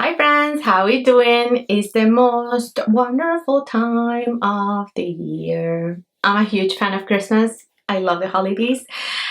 Hi friends, how are we doing? It's the most wonderful time of the year. I'm a huge fan of Christmas. I love the holidays.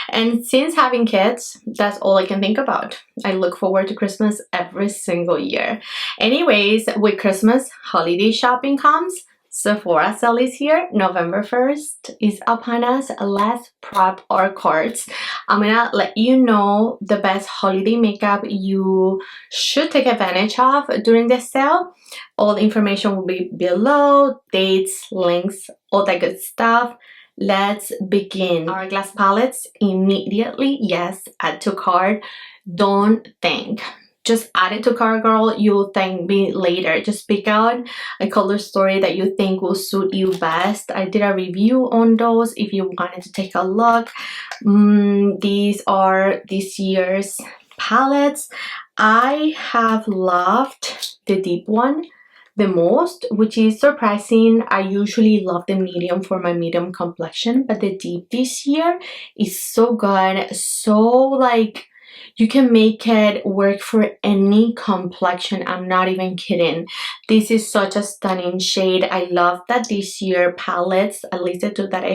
And since having kids, that's all I can think about. I look forward to Christmas every single year. Anyways, with Christmas, holiday shopping comes. Sephora sale is here. November 1st is upon us. Let's prep our carts. I'm gonna let you know the best holiday makeup you should take advantage of during the sale. All the information will be below, dates, links, all that good stuff. Let's begin. Hourglass palettes immediately. Yes, add to cart. Don't think. Just add it to cart, girl. You'll thank me later. Just pick out a color story that you think will suit you best. I did a review on those if you wanted to take a look. These are this year's palettes. I have loved the deep one the most, which is surprising. I usually love the medium for my medium complexion, but the deep this year is so good. So like you can make it work for any complexion. I'm not even kidding. This is such a stunning shade. I love that this year palettes, at least the two that I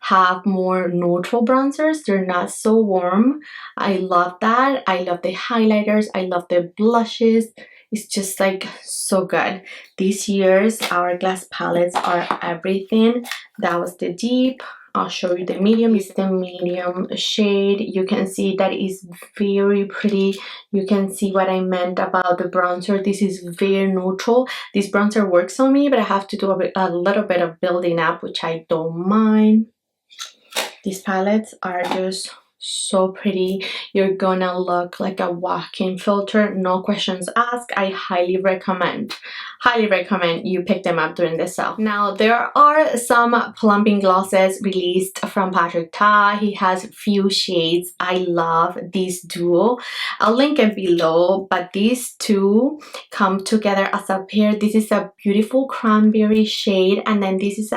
have more neutral bronzers. They're not so warm. I love that. I love the highlighters. I love the blushes. It's just like so good. This year's Hourglass palettes are everything. That was the deep. I'll show you the medium. It's the medium shade. You can see that is very pretty. You can see what I meant about the bronzer. This is very neutral. This bronzer works on me, but I have to do a little bit of building up, which I don't mind. These palettes are just so pretty. You're gonna look like a walk-in filter, no questions asked. I highly recommend you pick them up during the sale. Now there are some plumping glosses released from Patrick Ta. He has few shades. I love this duo. I'll link it below, but these two come together as a pair. This is a beautiful cranberry shade, and then this is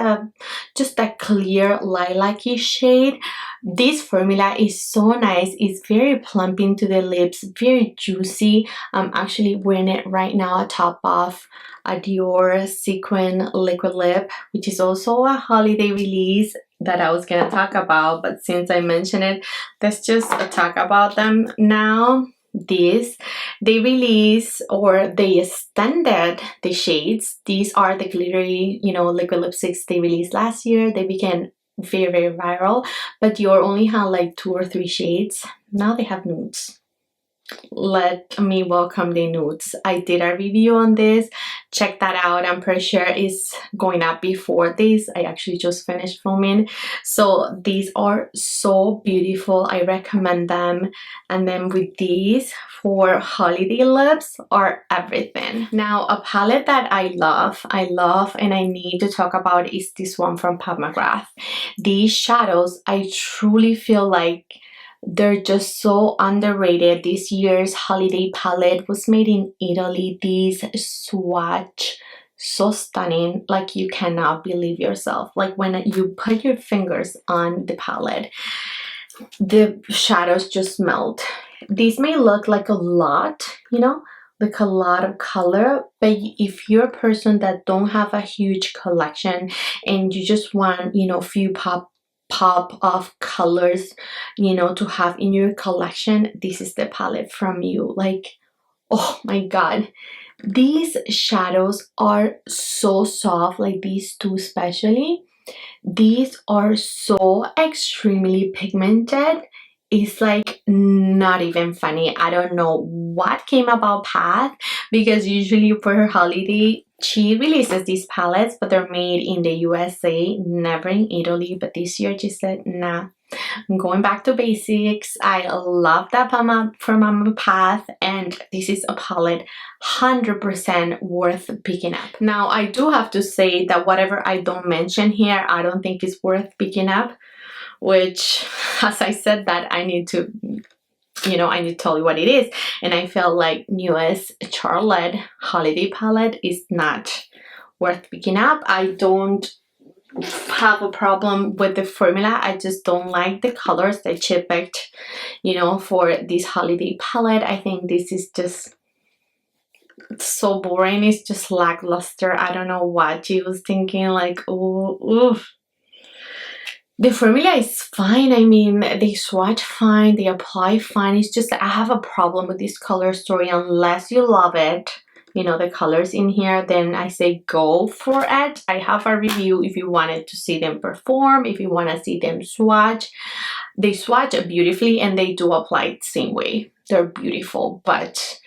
just a clear lilac-y shade. This formula is so nice. It's very plumping to the lips, very juicy. I'm actually wearing it right now on top of a Dior sequin liquid lip, which is also a holiday release that I was gonna talk about, but since I mentioned it, let's just talk about them now. They release, or they extended the shades. These are the glittery, liquid lipsticks they released last year. They became very viral, but Dior only had like 2 or 3 shades. Now they have nudes. Let me welcome the nudes. I did a review on this. Check that out. I'm pretty sure it's going up before this. I actually just finished filming. So these are so beautiful. I recommend them. And then with these for holiday lips are everything. Now a palette that I love and I need to talk about is this one from mcgrath. These shadows, I truly feel like they're just so underrated. This year's holiday palette was made in Italy. These swatch so stunning, like you cannot believe yourself. Like when you put your fingers on the palette, the shadows just melt. These may look like a lot, like a lot of color, but if you're a person that don't have a huge collection and you just want, few pop of colors, to have in your collection, this is the palette from you. Like, oh my god, these shadows are so soft, like these two especially. These are so extremely pigmented. It's like not even funny. I don't know what came about Path, because usually for her holiday she releases these palettes, but they're made in the USA, never in Italy. But this year she said, nah, I'm going back to basics. I love that from Path, and this is a palette 100% worth picking up. Now I do have to say that whatever I don't mention here, I don't think is worth picking up, which, as I said, that I need to tell you what it is. And I felt like newest Charlotte holiday palette is not worth picking up. I don't have a problem with the formula. I just don't like the colors that she picked, for this holiday palette. I think this is just so boring. It's just lackluster. I don't know what she was thinking, like, oh, oof. The formula is fine. I mean, they swatch fine, they apply fine. It's just I have a problem with this color story. Unless you love it, you know, the colors in here, then I say go for it. I have a review if you wanted to see them perform, if you want to see them swatch. They swatch beautifully and they do apply it the same way. They're beautiful, but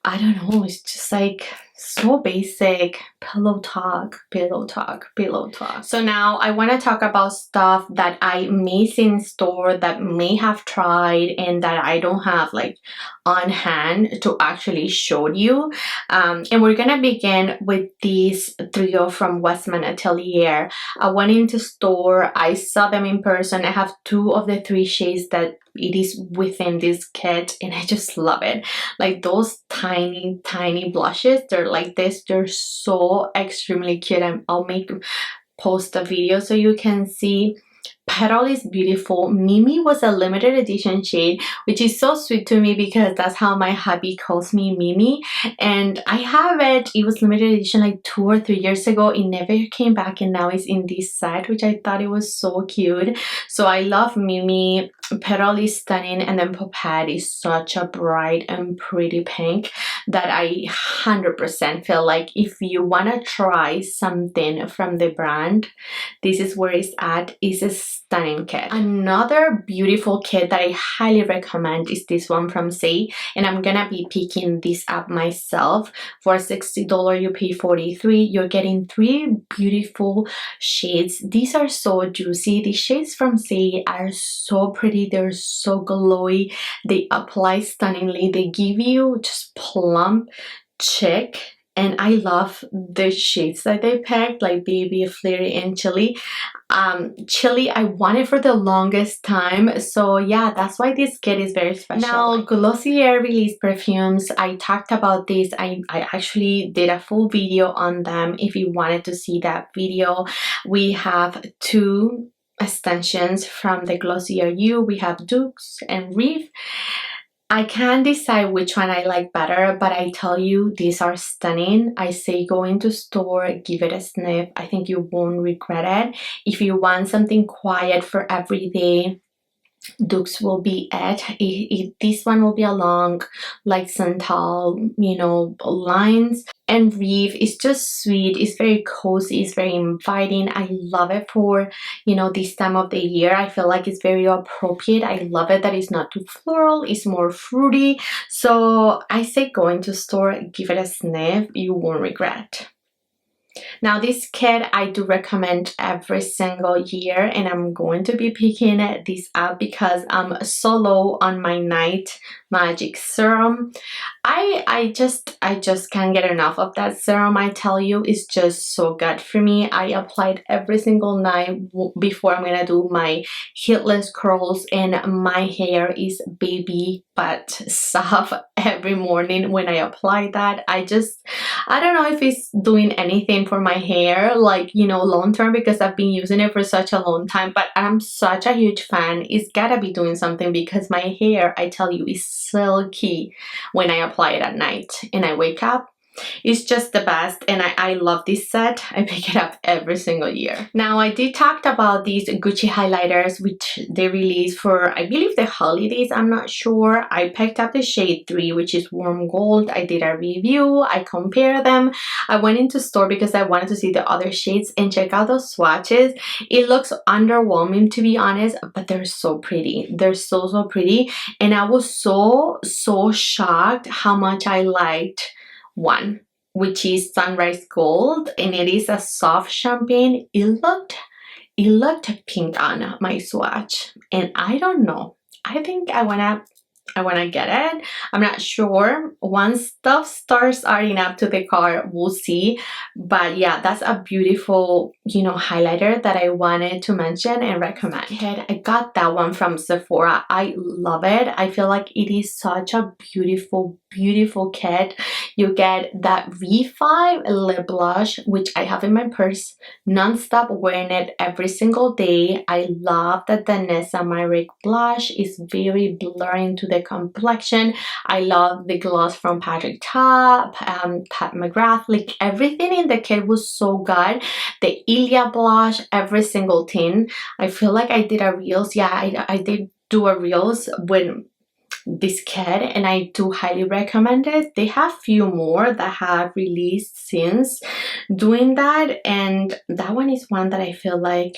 I don't know, it's just like so basic. Pillow talk, pillow talk, pillow talk. So now I want to talk about stuff that I may see in store, that may have tried, and that I don't have like on hand to actually show you. And we're gonna begin with these trio from Westman Atelier. I went into store, I saw them in person. I have 2 of the 3 shades that it is within this kit, and I just love it. Like those tiny blushes, they're like this. They're so extremely cute, and I'll post a video so you can see. Petal is beautiful. Mimi was a limited edition shade, which is so sweet to me because that's how my hubby calls me, Mimi. And I have it. It was limited edition like 2 or 3 years ago. It never came back, and now it's in this set, which I thought it was so cute. So I love Mimi. Petal is stunning, and then Popette is such a bright and pretty pink that I 100% feel like if you want to try something from the brand, this is where it's at. It's a stunning kit. Another beautiful kit that I highly recommend is this one from Say, and I'm gonna be picking this up myself. For $60 you pay $43. You're getting 3 beautiful shades. These are so juicy. The shades from Say are so pretty. They're so glowy. They apply stunningly. They give you just plump chick. And I love the shades that they picked, like Baby, Flirty, and Chili. Chili I wanted for the longest time, so yeah, that's why this kit is very special. Now, Glossier released perfumes. I talked about this. I actually did a full video on them. If you wanted to see that video, we have 2 extensions from the Glossier U. We have Dukes and Reef. I can't decide which one I like better, but I tell you, these are stunning. I say go into store, give it a sniff. I think you won't regret it. If you want something quiet for every day, Dukes will be it. This one will be along like Santal, you know, lines. And Reef is just sweet. It's very cozy. It's very inviting. I love it for, you know, this time of the year. I feel like it's very appropriate. I love it that it's not too floral. It's more fruity. So I say go into store, give it a sniff. You won't regret. Now this kit I do recommend every single year, and I'm going to be picking this up because I'm so low on my Night Magic serum. I just can't get enough of that serum. I tell you, it's just so good for me. I apply it every single night before I'm gonna do my heatless curls, and my hair is baby but soft every morning when I apply that. I don't know if it's doing anything for my hair, like, you know, long term, because I've been using it for such a long time, but I'm such a huge fan. It's gotta be doing something because my hair, I tell you, is silky when I apply it at night and I wake up. It's just the best, and I love this set. I pick it up every single year. Now, I did talk about these Gucci highlighters, which they released for, I believe, the holidays. I'm not sure. I picked up the shade 3, which is warm gold. I did a review. I compared them. I went into store because I wanted to see the other shades and check out those swatches. It looks underwhelming, to be honest, but they're so pretty. They're so pretty, and I was so shocked how much I liked one, which is Sunrise Gold, and it is a soft champagne. It looked pink on my swatch, and I don't know, I think I wanna get it. I'm not sure. Once stuff starts adding up to the car, we'll see. But yeah, that's a beautiful, you know, highlighter that I wanted to mention and recommend. I got that one from Sephora. I love it. I feel like it is such a beautiful kit. You get that V5 lip blush, which I have in my purse non-stop, wearing it every single day. I love that the Nessa Myrick blush is very blurring to the the complexion. I love the gloss from Patrick Ta, Pat McGrath. Like everything in the kit was so good. The Ilia blush, every single thing. I feel like I did a reels. Yeah, I did do a reels when this kit, and I do highly recommend it. They have few more that have released since doing that, and that one is one that I feel like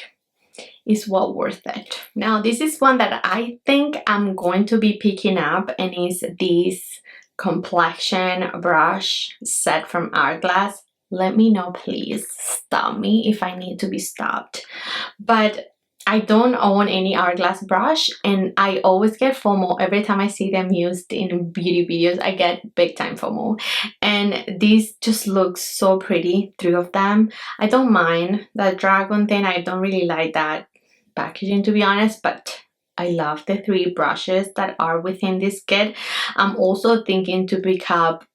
is well worth it. Now this is one that I think I'm going to be picking up, and is this complexion brush set from Hourglass. Let me know, please. Stop me if I need to be stopped. But I don't own any Hourglass brush, and I always get FOMO every time I see them used in beauty videos. I get big time FOMO, and these just look so pretty, 3 of them. I don't mind that dragon thing. I don't really like that packaging, to be honest, but I love the 3 brushes that are within this kit. I'm also thinking to pick up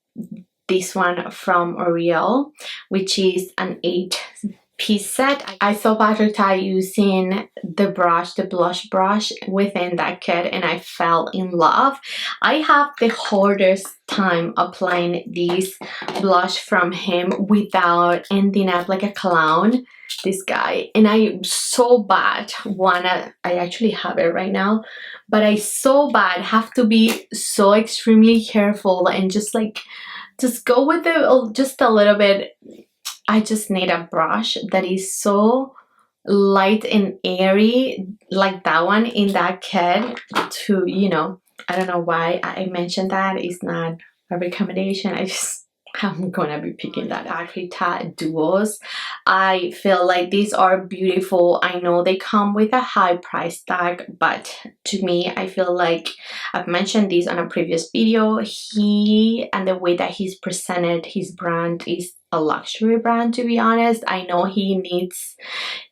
this one from Referal, which is an 8-piece set. I saw Patrick Ta using the brush, the blush brush within that kit, and I fell in love. I have the hardest time applying this blush from him without ending up like a clown, this guy. And I so bad wanna, I actually have it right now, but I so bad have to be so extremely careful and just go with it just a little bit. I just need a brush that is so light and airy like that one in that kit to, you know, I don't know why I mentioned that. It's not a recommendation. I'm gonna be picking that Patrick Ta duos. I feel like these are beautiful. I know they come with a high price tag, but to me, I feel like I've mentioned this on a previous video. He and the way that he's presented his brand is a luxury brand, to be honest. I know he needs,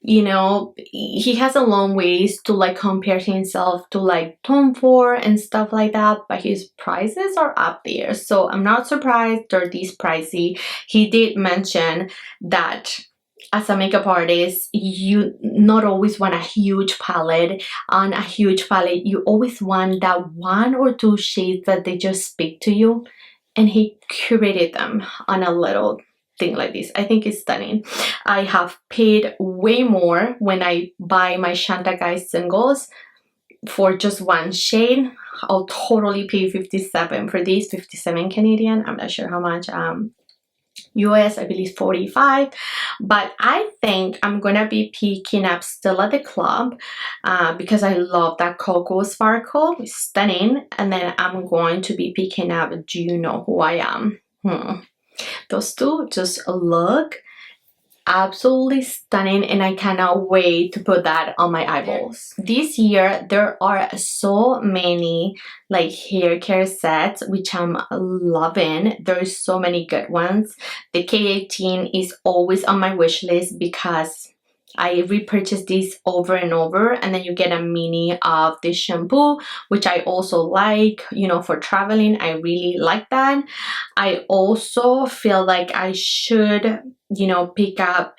you know, he has a long ways to like compare himself to like Tom Ford and stuff like that, but his prices are up there, so I'm not surprised they're this pricey. He did mention that as a makeup artist, you not always want a huge palette. On a huge palette, you always want that 1 or 2 shades that they just speak to you, and he curated them on a little thing like this. I think it's stunning. I have paid way more when I buy my Shanta Guys singles for just 1 shade. I'll totally pay 57 for these, 57 Canadian. I'm not sure how much US, I believe 45, but I think I'm gonna be picking up Still at the Club because I love that cocoa sparkle. It's stunning. And then I'm going to be picking up Do You Know Who I Am. Those 2 just look absolutely stunning, and I cannot wait to put that on my eyeballs. This year there are so many like hair care sets which I'm loving. There's so many good ones. The K18 is always on my wish list because I repurchase these over and over, and then you get a mini of the shampoo, which I also like, you know, for traveling. I really like that. I also feel like I should, you know, pick up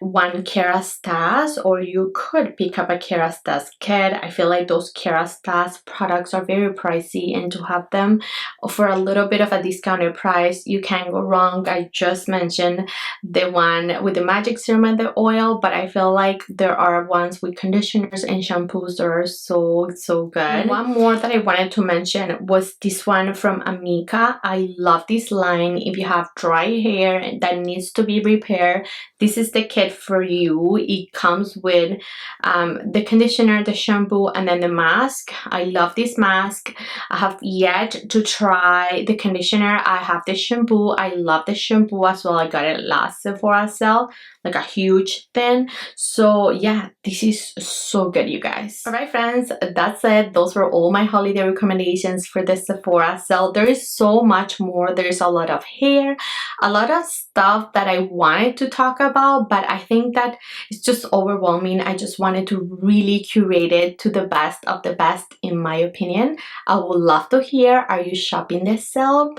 one Kerastase, or you could pick up a Kerastase kit. I feel like those Kerastase products are very pricey, and to have them for a little bit of a discounted price, you can't go wrong. I just mentioned the one with the magic serum and the oil, but I feel like there are ones with conditioners and shampoos that are so good. And one more that I wanted to mention was this one from Amika. I love this line. If you have dry hair that needs to be repaired, this is the kit for you. It comes with the conditioner, the shampoo, and then the mask. I love this mask. I have yet to try the conditioner. I have the shampoo. I love the shampoo as well. I got it last Sephora sale, like a huge thing. So yeah, this is so good, you guys. All right, friends, that's it. Those were all my holiday recommendations for the Sephora sale. There is so much more. There's a lot of hair, a lot of stuff that I wanted to talk about, but I think that it's just overwhelming. I just wanted to really curate it to the best of the best, in my opinion. I would love to hear, are you shopping this sale?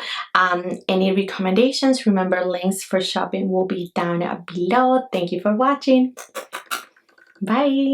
Any recommendations? Remember, links for shopping will be down below. Thank you for watching. Bye.